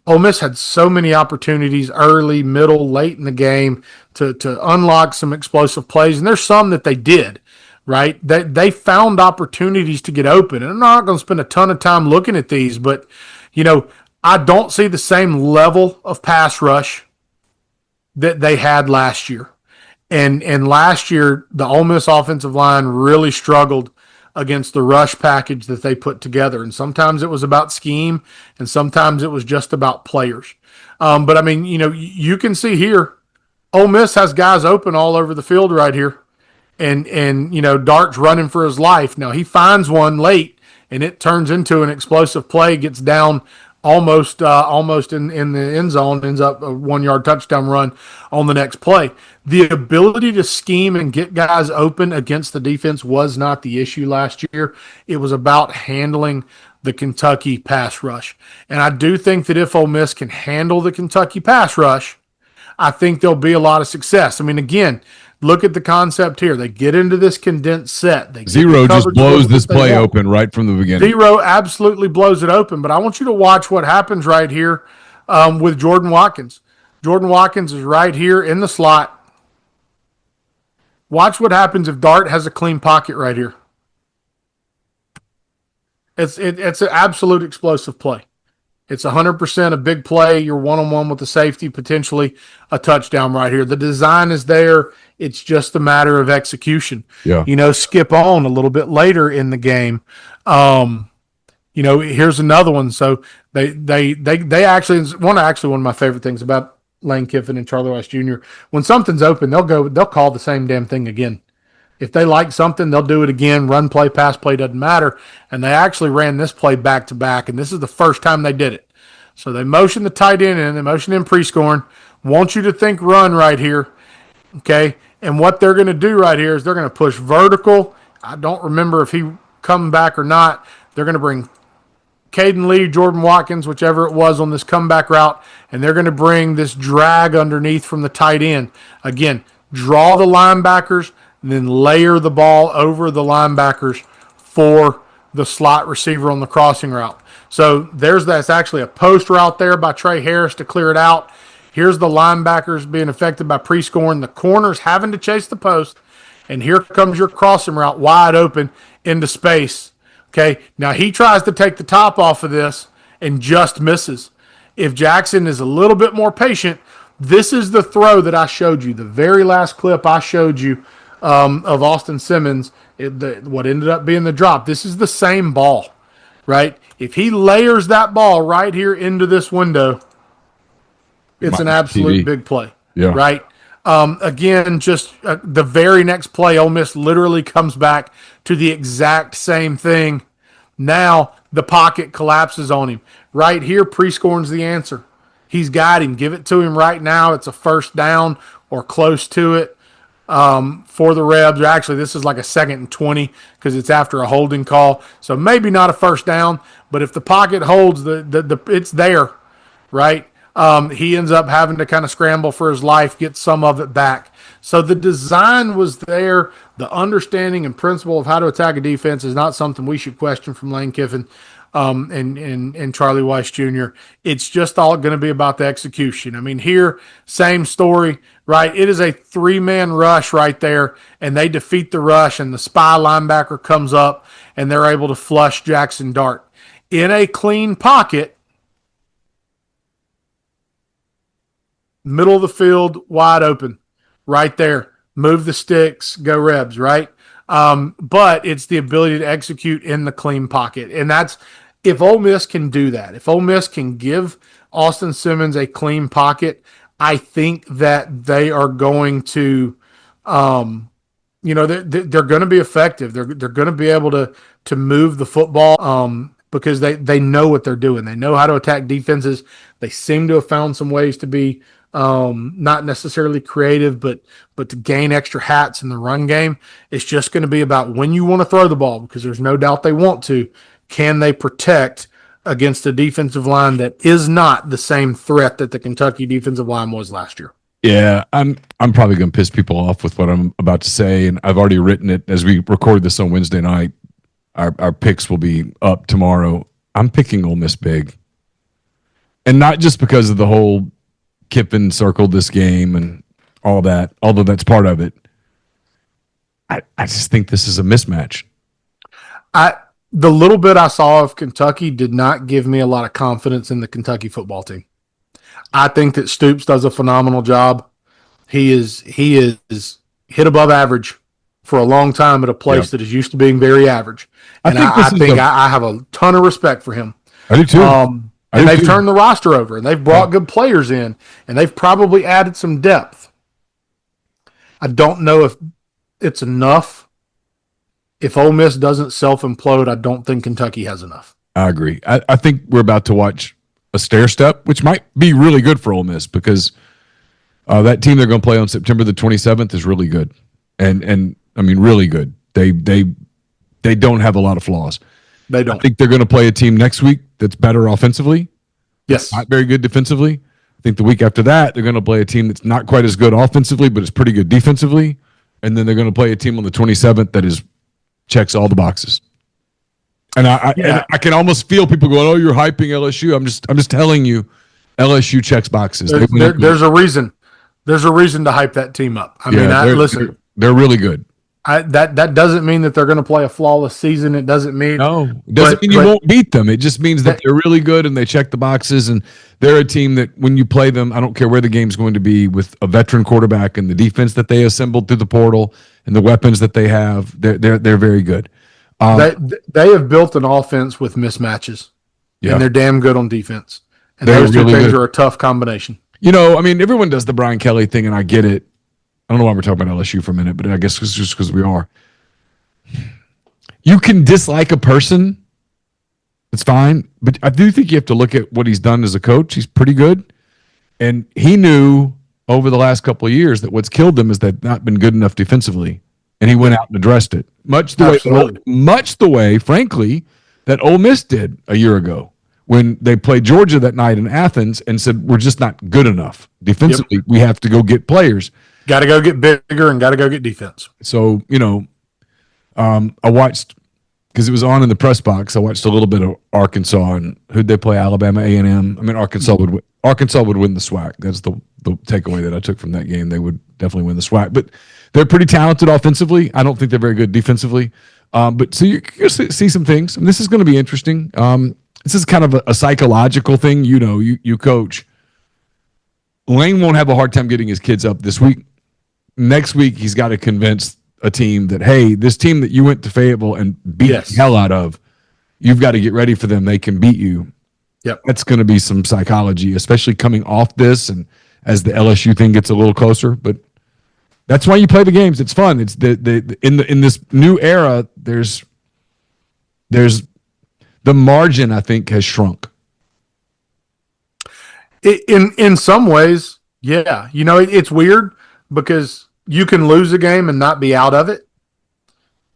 Ole Miss had so many opportunities early, middle, late in the game to unlock some explosive plays. And there's some that they did, right? They found opportunities to get open. And I'm not going to spend a ton of time looking at these, but, I don't see the same level of pass rush that they had last year. And last year, the Ole Miss offensive line really struggled against the rush package that they put together. And sometimes it was about scheme and sometimes it was just about players. But you can see here, Ole Miss has guys open all over the field right here. And Dart's running for his life. Now he finds one late and it turns into an explosive play, gets down almost in the end zone, ends up a 1-yard touchdown run on the next play. The ability to scheme and get guys open against the defense was not the issue last year. It was about handling the Kentucky pass rush. And I do think that if Ole Miss can handle the Kentucky pass rush, I think there'll be a lot of success. Again, look at the concept here. They get into this condensed set. Zero just blows this play open right from the beginning. Zero absolutely blows it open. But I want you to watch what happens right here with Jordan Watkins. Jordan Watkins is right here in the slot. Watch what happens if Dart has a clean pocket right here. It's an absolute explosive play. It's 100% a big play. You're one-on-one with the safety, potentially a touchdown right here. The design is there. It's just a matter of execution. Yeah. Skip on a little bit later in the game. Here's another one. So they actually one of my favorite things about Lane Kiffin and Charlie Weiss Jr. When something's open, they'll call the same damn thing again. If they like something, they'll do it again. Run play, pass play, doesn't matter. And they actually ran this play back to back, and this is the first time they did it. So they motion the tight end in, they motion in pre-scoring. Want you to think run right here, okay? And what they're going to do right here is they're going to push vertical. I don't remember if he come back or not. They're going to bring Caden Lee, Jordan Watkins, whichever it was on this comeback route, and they're going to bring this drag underneath from the tight end. Again, draw the linebackers, and then layer the ball over the linebackers for the slot receiver on the crossing route. So that's actually a post route there by Trey Harris to clear it out. Here's the linebackers being affected by pre-scoring, the corners having to chase the post, and here comes your crossing route wide open into space. Okay, now he tries to take the top off of this and just misses. If Jackson is a little bit more patient, this is the throw that I showed you, the very last clip I showed you of Austin Simmons, what ended up being the drop. This is the same ball, right? If he layers that ball right here into this window, It's an My absolute TV. big play, Yeah. right? Again, just the very next play, Ole Miss literally comes back to the exact same thing. Now the pocket collapses on him. Right here, Prescorn's the answer. He's got him. Give it to him right now. It's a first down or close to it for the Rebs. Or actually, this is like a 2nd and 20 because it's after a holding call. So maybe not a first down, but if the pocket holds, it's there, right? He ends up having to kind of scramble for his life, get some of it back. So the design was there. The understanding and principle of how to attack a defense is not something we should question from Lane Kiffin and Charlie Weiss Jr. It's just all going to be about the execution. I mean, here, same story, right? It is a 3-man rush right there, and they defeat the rush, and the spy linebacker comes up, and they're able to flush Jackson Dart. In a clean pocket, middle of the field, wide open, right there. Move the sticks, go Rebs, right? But it's the ability to execute in the clean pocket. And that's if Ole Miss can do that, if Ole Miss can give Austin Simmons a clean pocket, I think that they are going to, they're going to be effective. They're going to be able to move the football because they know what they're doing. They know how to attack defenses. They seem to have found some ways to be not necessarily creative, but to gain extra hats in the run game. It's just going to be about when you want to throw the ball, because there's no doubt they want to. Can they protect against a defensive line that is not the same threat that the Kentucky defensive line was last year? Yeah, I'm probably going to piss people off with what I'm about to say, and I've already written it as we record this on Wednesday night. Our picks will be up tomorrow. I'm picking Ole Miss big, and not just because of the whole Kiffin circled this game and all that, although that's part of it. I just think this is a mismatch. The little bit I saw of Kentucky did not give me a lot of confidence in the Kentucky football team. I think that Stoops does a phenomenal job. He is hit above average for a long time at a place that is used to being very average. And I have a ton of respect for him. I do too. And they've turned the roster over, and they've brought good players in, and they've probably added some depth. I don't know if it's enough. If Ole Miss doesn't self-implode, I don't think Kentucky has enough. I agree. I think we're about to watch a stair step, which might be really good for Ole Miss because that team they're going to play on September the 27th is really good, and I mean really good. They don't have a lot of flaws. They don't. I think they're going to play a team next week that's better offensively. Yes. Not very good defensively. I think the week after that, they're going to play a team that's not quite as good offensively, but is pretty good defensively. And then they're going to play a team on the 27th that is checks all the boxes. And I can almost feel people going, "Oh, you're hyping LSU." I'm just telling you, LSU checks boxes. There's a reason. There's a reason to hype that team up. Listen, they're really good. That doesn't mean that they're going to play a flawless season. It doesn't mean it doesn't mean you won't beat them. It just means that they're really good and they check the boxes, and they're a team that when you play them, I don't care where the game's going to be, with a veteran quarterback and the defense that they assembled through the portal and the weapons that they have, they're very good. They have built an offense with mismatches, and they're damn good on defense. And those two things are a tough combination. I mean, everyone does the Brian Kelly thing, and I get it. I don't know why we're talking about LSU for a minute, but I guess it's just because we are. You can dislike a person. It's fine. But I do think you have to look at what he's done as a coach. He's pretty good. And he knew over the last couple of years that what's killed them is they've not been good enough defensively. And he went out and addressed it. Much the way, frankly, that Ole Miss did a year ago when they played Georgia that night in Athens and said, we're just not good enough. Defensively, we have to go get players. Got to go get bigger and got to go get defense. So, I watched, because it was on in the press box, I watched a little bit of Arkansas, and who'd they play? Alabama, A&M. I mean, Arkansas would win the SWAC. That's the takeaway that I took from that game. They would definitely win the SWAC. But they're pretty talented offensively. I don't think they're very good defensively. But so you're going to see some things. I mean, this is going to be interesting. This is kind of a psychological thing. You coach. Lane won't have a hard time getting his kids up this week. Next week, he's got to convince a team that, hey, this team that you went to Fayetteville and beat the hell out of, you've got to get ready for them. They can beat you. Yep. That's going to be some psychology, especially coming off this and as the LSU thing gets a little closer. But that's why you play the games. It's fun. It's in this new era. There's the margin, I think, has shrunk. In some ways, yeah. It's weird because you can lose a game and not be out of it,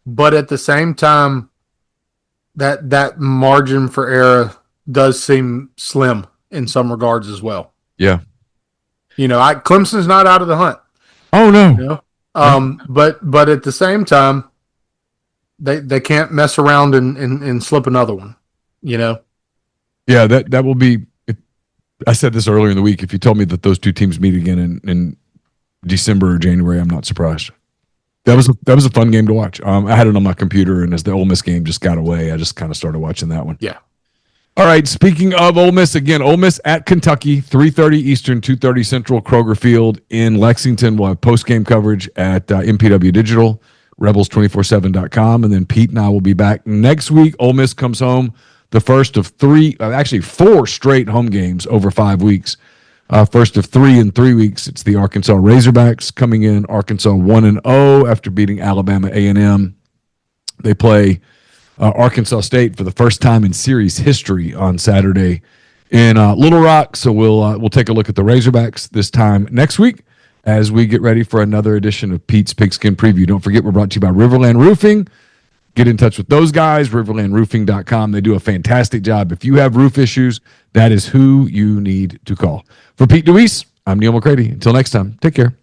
but at the same time, that margin for error does seem slim in some regards as well. Yeah. Clemson's not out of the hunt. Oh no. But at the same time, they can't mess around and slip another one. Yeah, that will be. I said this earlier in the week. If you told me that those two teams meet again in December or January, I'm not surprised. That was a fun game to watch. I had it on my computer, and as the Ole Miss game just got away, I just kind of started watching that one. Yeah. All right. Speaking of Ole Miss, again, Ole Miss at Kentucky, 3:30 Eastern, 2:30 Central, Kroger Field in Lexington. We'll have post-game coverage at MPW Digital, rebels247.com, and then Pete and I will be back next week. Ole Miss comes home the first of four straight home games over 5 weeks. First of 3 in 3 weeks. It's the Arkansas Razorbacks coming in. Arkansas 1-0 after beating Alabama A&M. They play Arkansas State for the first time in series history on Saturday in Little Rock. So we'll take a look at the Razorbacks this time next week as we get ready for another edition of Pete's Pigskin Preview. Don't forget, we're brought to you by RiverLand Roofing. Get in touch with those guys, riverlandroofing.com. They do a fantastic job. If you have roof issues, that is who you need to call. For Pete DeWeese, I'm Neil McCready. Until next time, take care.